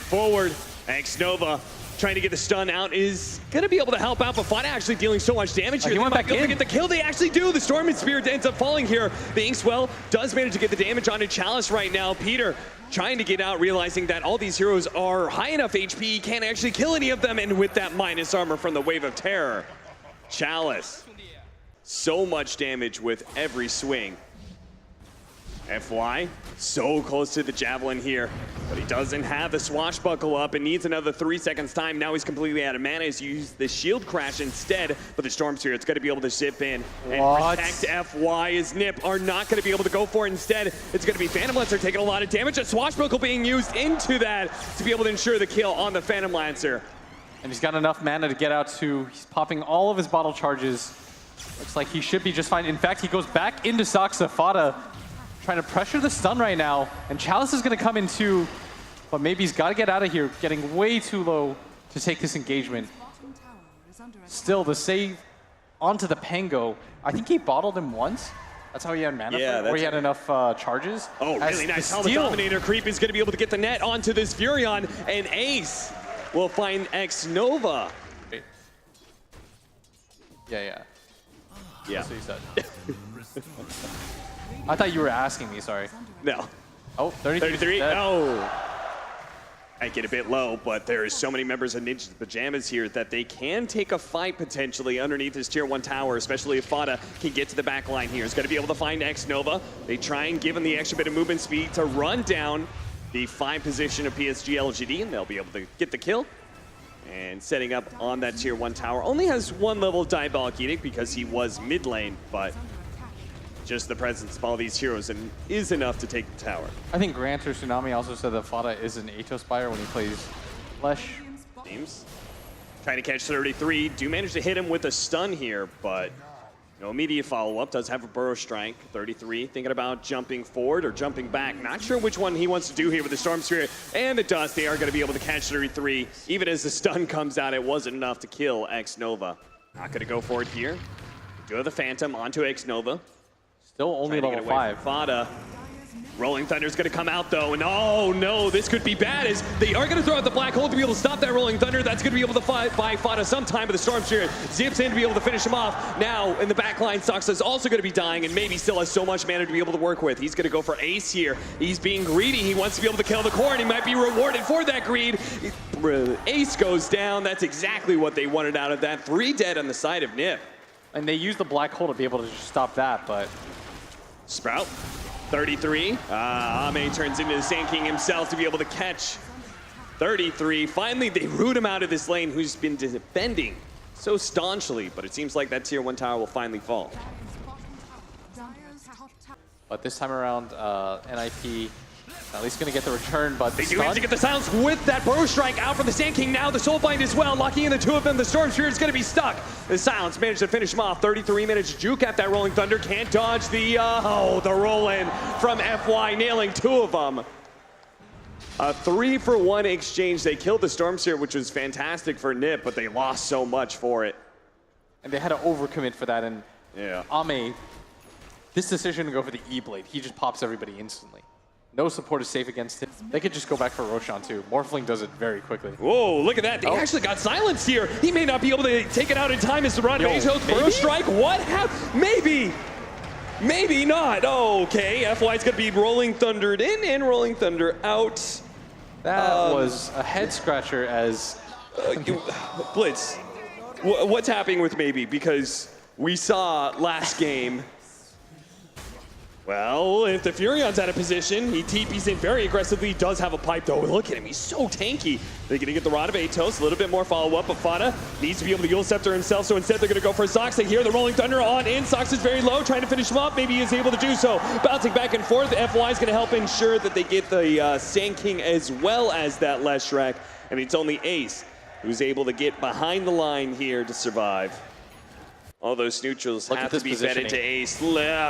forward. X-Nova trying to get the stun out is going to be able to help out, but Fada actually dealing so much damage here. He went back in. To get the kill, they actually do. The Storm and Spirit ends up falling here. The Inkswell does manage to get the damage onto Chalice right now. Peter trying to get out, realizing that all these heroes are high enough HP, he can't actually kill any of them, and with that minus armor from the Wave of Terror, Chalice, so much damage with every swing. FY, so close to the Javelin here, but he doesn't have the Swashbuckle up and needs another 3 seconds time. Now he's completely out of mana. He's used the Shield Crash instead, but the Storm Spirit's going to be able to zip in and protect FY as NiP are not going to be able to go for it. Instead, it's going to be Phantom Lancer taking a lot of damage. A Swashbuckle being used into that to be able to ensure the kill on the Phantom Lancer. And he's got enough mana to get out too. He's popping all of his bottle charges. Looks like he should be just fine. In fact, he goes back into Saksa. Fada trying to pressure the stun right now, and Chalice is going to come in too, but maybe he's got to get out of here, getting way too low to take this engagement. Still, the save onto the Pango. I think he bottled him once. That's how he had mana, or he had enough charges. Oh, really nice. Helmet Dominator creep is going to be able to get the net onto this Furion, and Ace will find X-Nova. Yeah. That's what he said. I thought you were asking me, sorry. No. Oh, 33. Oh. I get a bit low, but there is so many members of Ninja's Pajamas here that they can take a fight potentially underneath this tier 1 tower, especially if Fada can get to the back line here. He's going to be able to find X-Nova. They try and give him the extra bit of movement speed to run down the 5 position of PSG.LGD, and they'll be able to get the kill. And setting up on that tier 1 tower. Only has 1 level of Diabolic Edict because he was mid lane, but just the presence of all these heroes and is enough to take the tower. I think Grant or Tsunami also said that Fada is an Atos buyer when he plays Flesh. Teams trying to catch 33. Do manage to hit him with a stun here, but no immediate follow-up. Does have a Burrow Strike. 33 thinking about jumping forward or jumping back. Not sure which one he wants to do here with the Storm Spirit and the Dust. They are going to be able to catch 33. Even as the stun comes out, it wasn't enough to kill X-Nova. Not going to go for it here. Do have the Phantom onto X-Nova. Still only level 5. Fada. Rolling Thunder's going to come out, though, and oh no, this could be bad, as they are going to throw out the Black Hole to be able to stop that Rolling Thunder. That's going to be able to fight by Fada sometime, but the Storm Spirit zips in to be able to finish him off. Now, in the back line, Saksa is also going to be dying, and maybe still has so much mana to be able to work with. He's going to go for Ace here. He's being greedy. He wants to be able to kill the core, and he might be rewarded for that greed. Ace goes down. That's exactly what they wanted out of that. 3 dead on the side of NiP. And they used the Black Hole to be able to just stop that, but Sprout, 33. Ame turns into the Sand King himself to be able to catch 33. Finally, they root him out of this lane, who's been defending so staunchly, but it seems like that tier 1 tower will finally fall. But this time around, NiP at least going to get the return, but they do manage to get the silence with that Burrow Strike out from the Sand King. Now the Soulbind as well, locking in the 2 of them. The Storm Spirit is going to be stuck. The silence managed to finish him off. 33 minutes to juke at that Rolling Thunder. Can't dodge the, the roll-in from FY, nailing 2 of them. A 3-for-1 exchange. They killed the Storm Spirit, which was fantastic for NiP, but they lost so much for it. And they had to overcommit for that, and yeah. Ame, this decision to go for the E-Blade, he just pops everybody instantly. No support is safe against him. They could just go back for Roshan too. Morphling does it very quickly. Whoa, look at that. They actually got silenced here. He may not be able to take it out in time as the run. Atos, Burrow Strike, what happened? Maybe. Maybe not. Oh, okay, FY's going to be Rolling Thundered in and Rolling Thunder out. That was a head scratcher as... Blitz, what's happening with Maybe? Because we saw last game... Well, if the Furion's out of position, he TP's in very aggressively. He does have a pipe, though. Look at him. He's so tanky. They're going to get the Rod of Atos. A little bit more follow-up, but Fada needs to be able to Yule Scepter himself, so instead they're going to go for Sox. They hear the Rolling Thunder on in. Sox is very low, trying to finish him up. Maybe he is able to do so. Bouncing back and forth. FY is going to help ensure that they get the Sand King as well as that Leshrac. And it's only Ace who's able to get behind the line here to survive. All those neutrals have to be fed into Ace.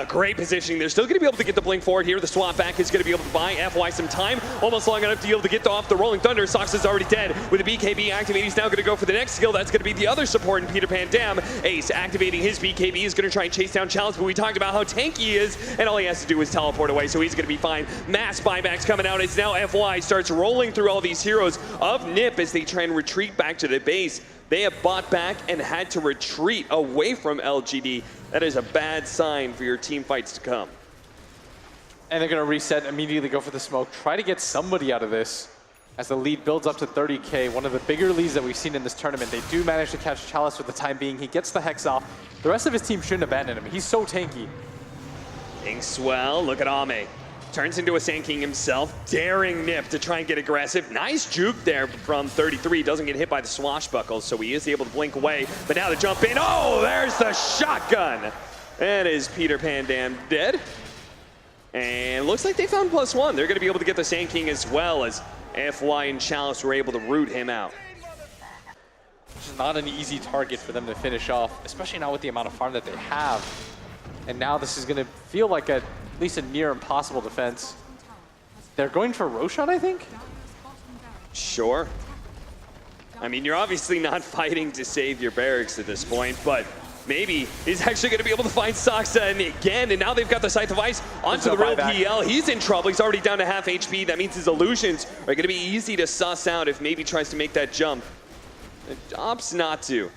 Great positioning. They're still going to be able to get the blink forward here. The swap back is going to be able to buy FY some time. almost long enough to be able to get off the Rolling Thunder. Soxa's already dead with the BKB activated. He's now going to go for the next skill. That's going to be the other support in Peter Pan Dam. Ace activating his BKB is going to try and chase down Chalice, but we talked about how tanky he is, and all he has to do is teleport away, so he's going to be fine. Mass buybacks coming out. It's now FY starts rolling through all these heroes of NiP as they try and retreat back to the base. They have bought back and had to retreat away from LGD. That is a bad sign for your team fights to come. And they're going to reset, immediately go for the smoke, try to get somebody out of this as the lead builds up to 30K, one of the bigger leads that we've seen in this tournament. They do manage to catch Chalice for the time being. He gets the Hex off. The rest of his team shouldn't abandon him. He's so tanky. King Swell, look at Ame. Turns into a Sand King himself, daring NiP to try and get aggressive. Nice juke there from 33. Doesn't get hit by the swashbuckles, so he is able to blink away. But now the jump in. Oh, there's the shotgun. That is Peter Pan Dam dead. And looks like they found +1. They're going to be able to get the Sand King as well, as FY and Chalice were able to root him out. Which is not an easy target for them to finish off, especially now with the amount of farm that they have. And now this is going to feel like at least a near impossible defense. They're going for Roshan, I think? Sure. I mean, you're obviously not fighting to save your barracks at this point, but maybe he's actually going to be able to find Soxa again, and now they've got the Scythe of Ice onto the real PL. He's in trouble. He's already down to half HP. That means his illusions are going to be easy to suss out if maybe tries to make that jump. It opts not to.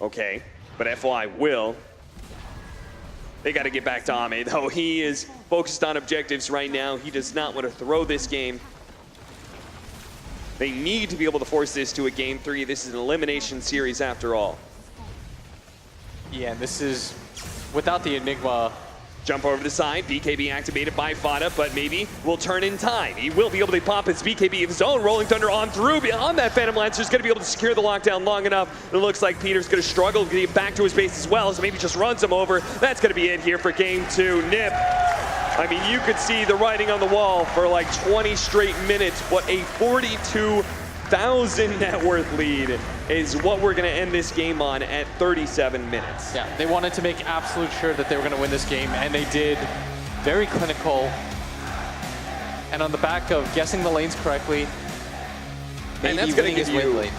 Okay, but FY will. They got to get back to Ame, though. He is focused on objectives right now. He does not want to throw this game. They need to be able to force this to a Game 3. This is an elimination series after all. Yeah, and this is without the Enigma. Jump over the side, BKB activated by Fada, but maybe will turn in time. He will be able to pop his BKB of his own. Rolling Thunder on through beyond that Phantom Lancer is going to be able to secure the lockdown long enough. It looks like Peter's going to struggle to get back to his base as well, so maybe just runs him over. That's going to be it here for Game 2. NiP. I mean, you could see the writing on the wall for like 20 straight minutes. What a 42,000 net worth lead is what we're going to end this game on at 37 minutes. Yeah, they wanted to make absolute sure that they were going to win this game, and they did. Very clinical. And on the back of guessing the lanes correctly, maybe winning his win lane.